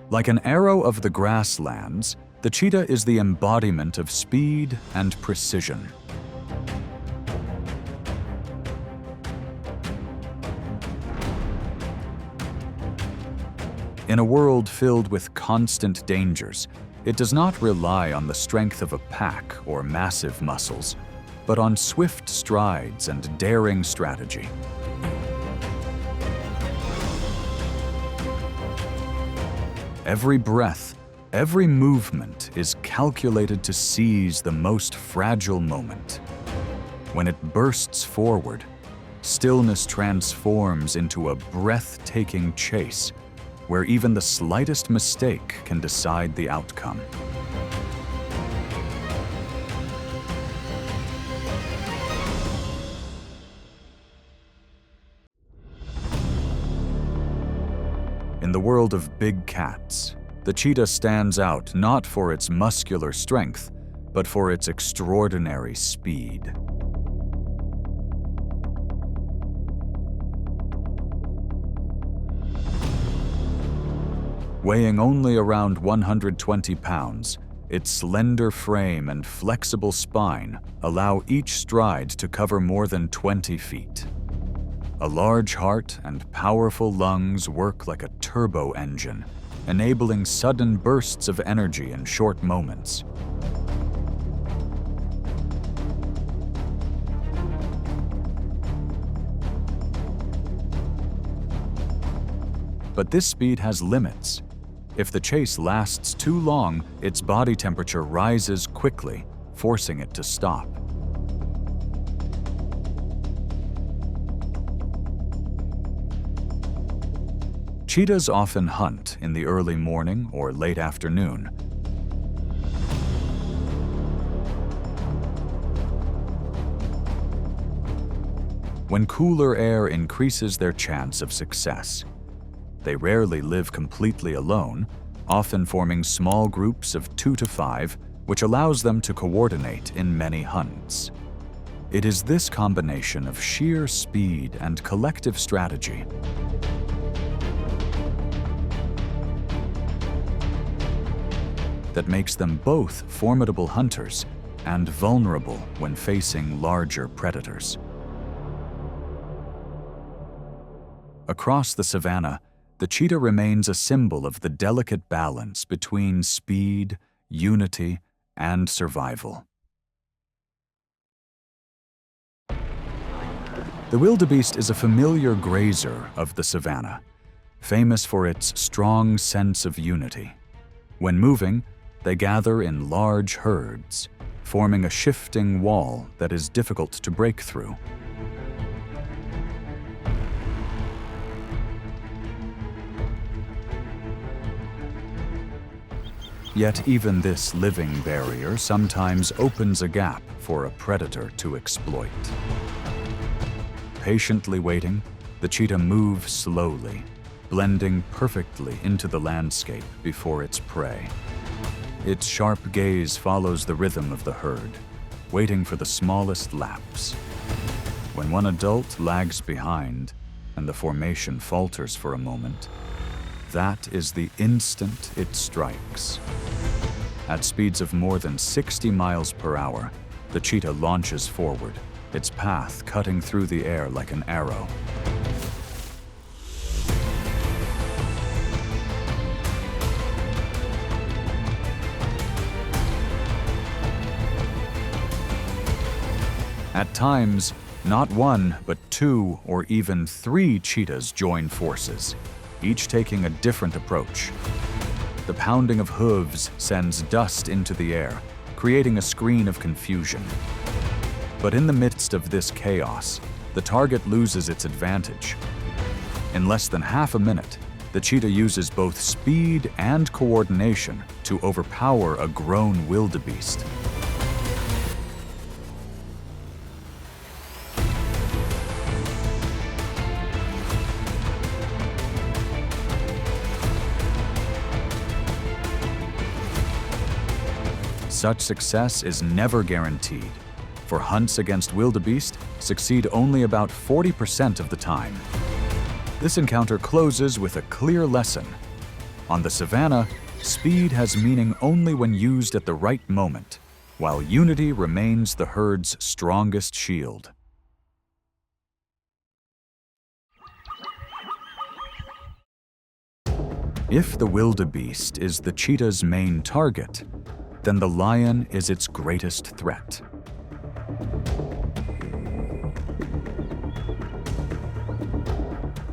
Like an arrow of the grasslands, the cheetah is the embodiment of speed and precision. In a world filled with constant dangers, it does not rely on the strength of a pack or massive muscles, but on swift strides and daring strategy. Every breath, every movement is calculated to seize the most fragile moment. When it bursts forward, stillness transforms into a breathtaking chase, where even the slightest mistake can decide the outcome. In the world of big cats, the cheetah stands out not for its muscular strength, but for its extraordinary speed. Weighing only around 120 pounds, its slender frame and flexible spine allow each stride to cover more than 20 feet. A large heart and powerful lungs work like a turbo engine, enabling sudden bursts of energy in short moments. But this speed has limits. If the chase lasts too long, its body temperature rises quickly, forcing it to stop. Cheetahs often hunt in the early morning or late afternoon. When cooler air increases their chance of success. They rarely live completely alone, often forming small groups of 2 to 5, which allows them to coordinate in many hunts. It is this combination of sheer speed and collective strategy that makes them both formidable hunters and vulnerable when facing larger predators. Across the savanna, the cheetah remains a symbol of the delicate balance between speed, unity, and survival. The wildebeest is a familiar grazer of the savanna, famous for its strong sense of unity. When moving, they gather in large herds, forming a shifting wall that is difficult to break through. Yet even this living barrier sometimes opens a gap for a predator to exploit. Patiently waiting, the cheetah moves slowly, blending perfectly into the landscape before its prey. Its sharp gaze follows the rhythm of the herd, waiting for the smallest lapse. When one adult lags behind and the formation falters for a moment, that is the instant it strikes. At speeds of more than 60 miles per hour, the cheetah launches forward, its path cutting through the air like an arrow. At times, not one, but 2 or even 3 cheetahs join forces, each taking a different approach. The pounding of hooves sends dust into the air, creating a screen of confusion. But in the midst of this chaos, the target loses its advantage. In less than half a minute, the cheetah uses both speed and coordination to overpower a grown wildebeest. Such success is never guaranteed, for hunts against wildebeest succeed only about 40% of the time. This encounter closes with a clear lesson. On the savanna, speed has meaning only when used at the right moment, while unity remains the herd's strongest shield. If the wildebeest is the cheetah's main target, then the lion is its greatest threat.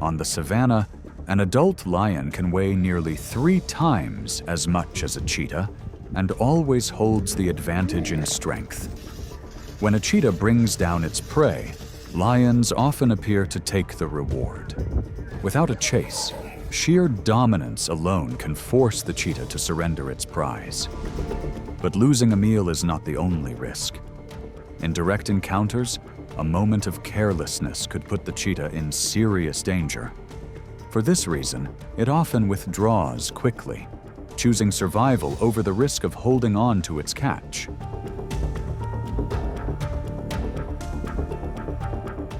On the savanna, an adult lion can weigh nearly 3 times as much as a cheetah and always holds the advantage in strength. When a cheetah brings down its prey, lions often appear to take the reward. Without a chase, sheer dominance alone can force the cheetah to surrender its prize. But losing a meal is not the only risk. In direct encounters, a moment of carelessness could put the cheetah in serious danger. For this reason, it often withdraws quickly, choosing survival over the risk of holding on to its catch.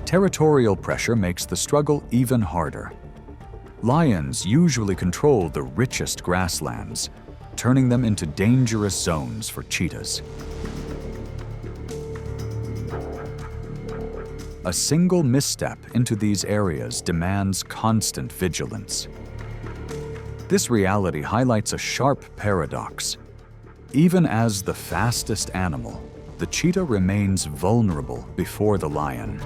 Territorial pressure makes the struggle even harder. Lions usually control the richest grasslands, turning them into dangerous zones for cheetahs. A single misstep into these areas demands constant vigilance. This reality highlights a sharp paradox. Even as the fastest animal, the cheetah remains vulnerable before the lion.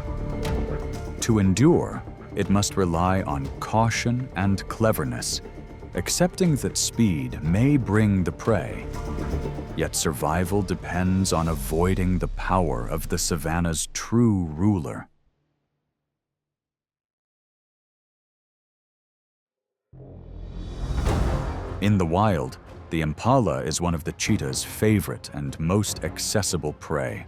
To endure, it must rely on caution and cleverness, accepting that speed may bring the prey. Yet survival depends on avoiding the power of the savanna's true ruler. In the wild, the impala is one of the cheetah's favorite and most accessible prey.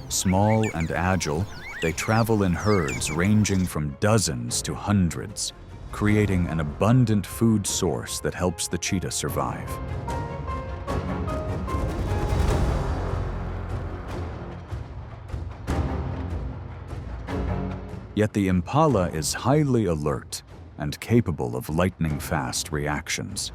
Small and agile, they travel in herds ranging from dozens to hundreds, creating an abundant food source that helps the cheetah survive. Yet the impala is highly alert and capable of lightning-fast reactions.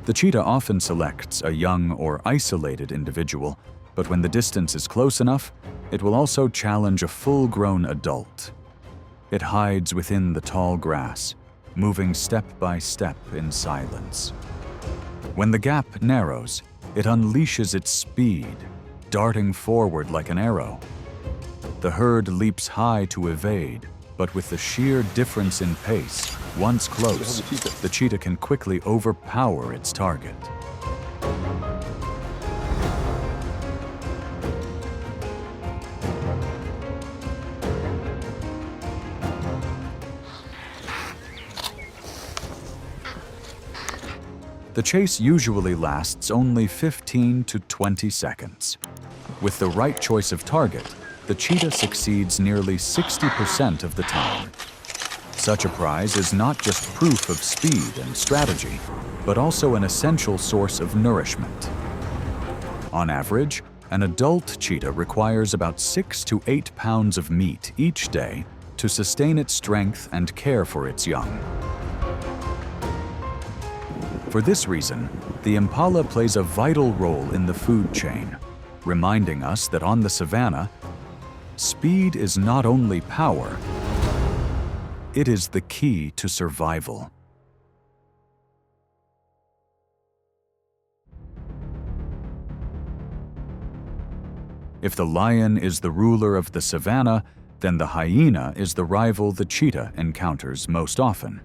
The cheetah often selects a young or isolated individual, but when the distance is close enough, it will also challenge a full-grown adult. It hides within the tall grass, moving step by step in silence. When the gap narrows, it unleashes its speed, darting forward like an arrow. The herd leaps high to evade, but with the sheer difference in pace, once close, the cheetah can quickly overpower its target. The chase usually lasts only 15 to 20 seconds. With the right choice of target, the cheetah succeeds nearly 60% of the time. Such a prize is not just proof of speed and strategy, but also an essential source of nourishment. On average, an adult cheetah requires about 6 to 8 pounds of meat each day to sustain its strength and care for its young. For this reason, the impala plays a vital role in the food chain, reminding us that on the savanna, speed is not only power, it is the key to survival. If the lion is the ruler of the savanna, then the hyena is the rival the cheetah encounters most often.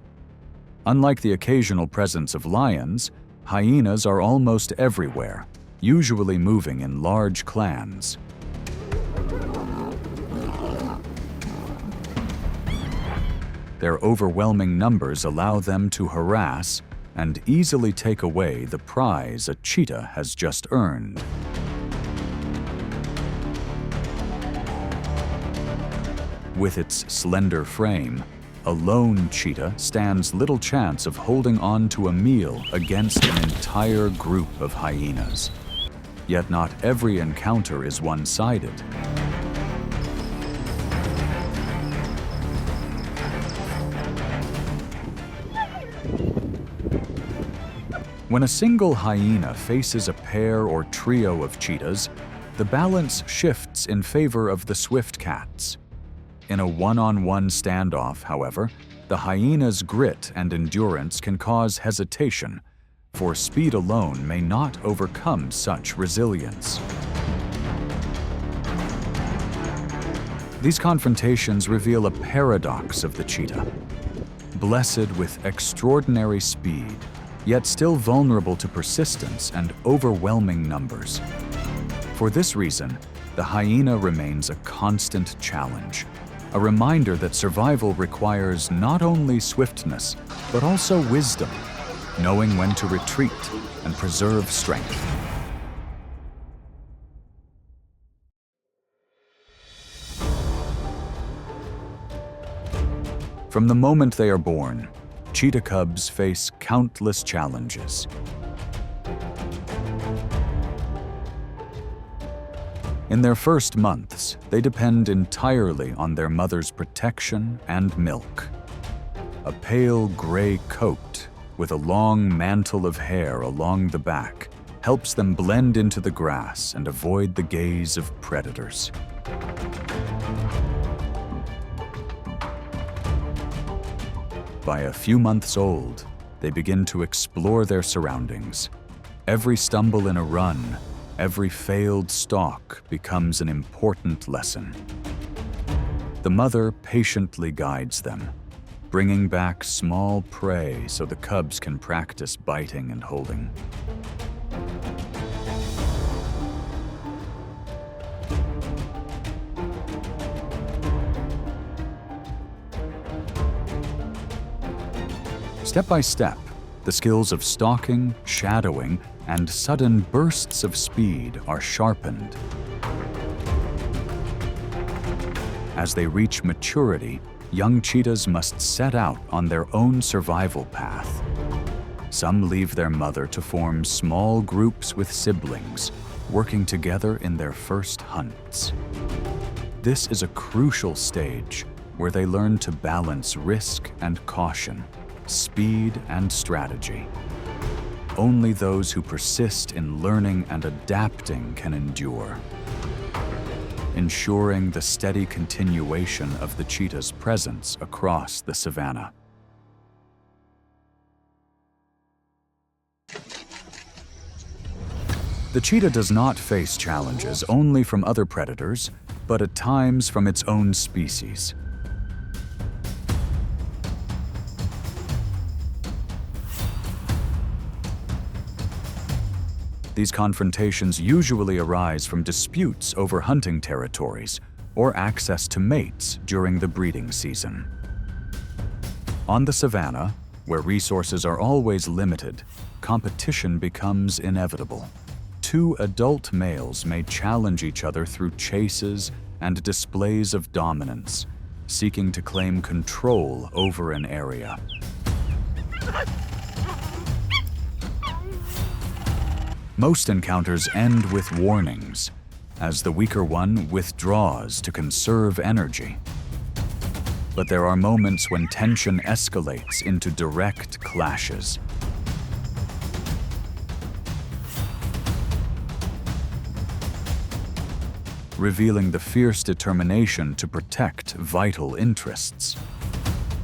Unlike the occasional presence of lions, hyenas are almost everywhere, usually moving in large clans. Their overwhelming numbers allow them to harass and easily take away the prize a cheetah has just earned. With its slender frame, a lone cheetah stands little chance of holding on to a meal against an entire group of hyenas. Yet not every encounter is one-sided. When a single hyena faces a pair or trio of cheetahs, the balance shifts in favor of the swift cats. In a one-on-one standoff, however, the hyena's grit and endurance can cause hesitation, for speed alone may not overcome such resilience. These confrontations reveal a paradox of the cheetah. Blessed with extraordinary speed, yet still vulnerable to persistence and overwhelming numbers. For this reason, the hyena remains a constant challenge, a reminder that survival requires not only swiftness, but also wisdom, knowing when to retreat and preserve strength. From the moment they are born, cheetah cubs face countless challenges. In their first months, they depend entirely on their mother's protection and milk. A pale gray coat with a long mantle of hair along the back helps them blend into the grass and avoid the gaze of predators. By a few months old, they begin to explore their surroundings. Every stumble in a run, every failed stalk becomes an important lesson. The mother patiently guides them, bringing back small prey so the cubs can practice biting and holding. Step by step, the skills of stalking, shadowing, and sudden bursts of speed are sharpened. As they reach maturity, young cheetahs must set out on their own survival path. Some leave their mother to form small groups with siblings, working together in their first hunts. This is a crucial stage where they learn to balance risk and caution, speed and strategy. Only those who persist in learning and adapting can endure, ensuring the steady continuation of the cheetah's presence across the savanna. The cheetah does not face challenges only from other predators, but at times from its own species. These confrontations usually arise from disputes over hunting territories or access to mates during the breeding season. On the savanna, where resources are always limited, competition becomes inevitable. Two adult males may challenge each other through chases and displays of dominance, seeking to claim control over an area. Most encounters end with warnings, as the weaker one withdraws to conserve energy. But there are moments when tension escalates into direct clashes. Revealing the fierce determination to protect vital interests.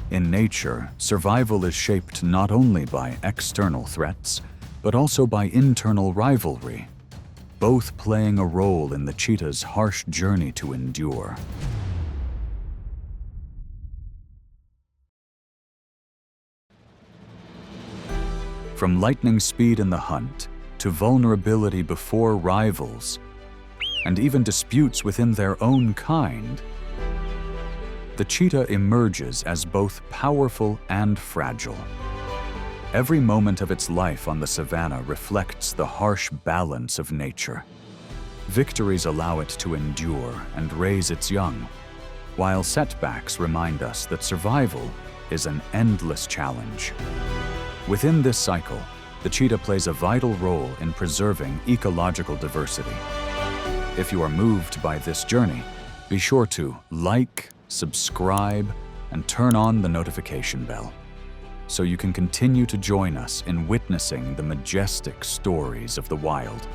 In nature, survival is shaped not only by external threats, but also by internal rivalry, both playing a role in the cheetah's harsh journey to endure. From lightning speed in the hunt to vulnerability before rivals, and even disputes within their own kind, the cheetah emerges as both powerful and fragile. Every moment of its life on the savanna reflects the harsh balance of nature. Victories allow it to endure and raise its young, while setbacks remind us that survival is an endless challenge. Within this cycle, the cheetah plays a vital role in preserving ecological diversity. If you are moved by this journey, be sure to like, subscribe, and turn on the notification bell. so you can continue to join us in witnessing the majestic stories of the wild.